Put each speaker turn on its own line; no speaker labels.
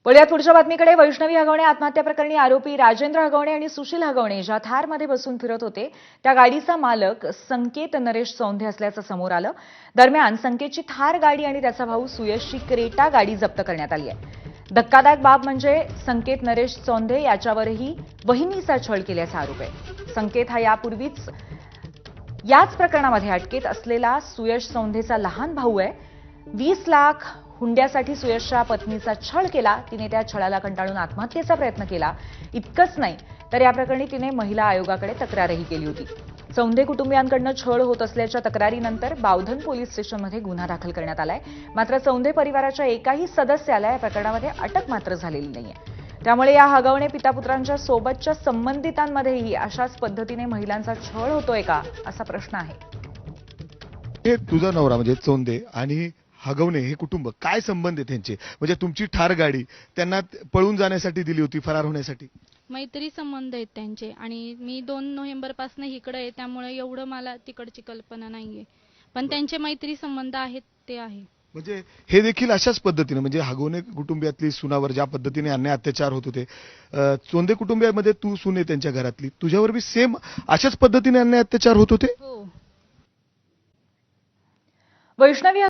वळूयात पुढच्या बातमीकडे. वैष्णवी हगवणे आत्महत्या प्रकरणी आरोपी राजेंद्र हगवणे आणि सुशील हगवणे ज्या थारमध्ये बसून फिरत होते त्या गाडीचा मालक संकेत नरेश चौंधे असल्याचं समोर आलं. दरम्यान संकेतची थार गाडी आणि त्याचा भाऊ सुयशची क्रेटा गाडी जप्त करण्यात आली आहे. धक्कादायक बाब म्हणजे संकेत नरेश चौंधे याच्यावरही वहिनीचा छळ केल्याचा आरोप आहे. संकेत हा यापूर्वीच याच प्रकरणामध्ये अटकेत असलेला सुयश चौंधेचा लहान भाऊ आहे. 20 लाख हुंड्यासाठी सुयशच्या पत्नीचा छळ केला. तिने त्या छळाला कंटाळून आत्महत्येचा प्रयत्न केला. इतकंच नाही तर या प्रकरणी तिने महिला आयोगाकडे तक्रारही केली होती. चौंधे कुटुंबियांकडून छळ होत असल्याच्या तक्रारीनंतर बावधन पोलीस स्टेशनमध्ये गुन्हा दाखल करण्यात आलाय. मात्र चौंधे परिवाराच्या एकाही सदस्याला या प्रकरणामध्ये अटक मात्र झालेली नाहीये. त्यामुळे या हगवणे पितापुत्रांच्या सोबतच्या संबंधितांमध्येही अशाच पद्धतीने महिलांचा छळ होतोय का असा प्रश्न आहे.
हे तुझा नवरा म्हणजे चौंधे आणि हगवणे हे कुटुंब काय संबंध आहे त्यांचे? म्हणजे तुमची ठार गाडी त्यांना पळून जाण्यासाठी दिली होती, फरार होण्यासाठी?
मैत्री संबंध आहेत त्यांचे आणि मी 2 नोव्हेंबरपासून इकडे आहे त्यामुळे एवढं मला तिकडची कल्पना नाहीये. पण त्यांचे मैत्री संबंध आहेत ते आहे.
म्हणजे हे देखील अशाच पद्धतीने म्हणजे हगवणे कुटुंबियातली सुनावर ज्या पद्धतीने अन्याय अत्याचार होत होते, चौंधे कुटुंबियामध्ये तू सुने त्यांच्या घरातली, तुझ्यावर बी सेम अशाच पद्धतीने अन्याय अत्याचार होत होते?
हो.
वैष्णवी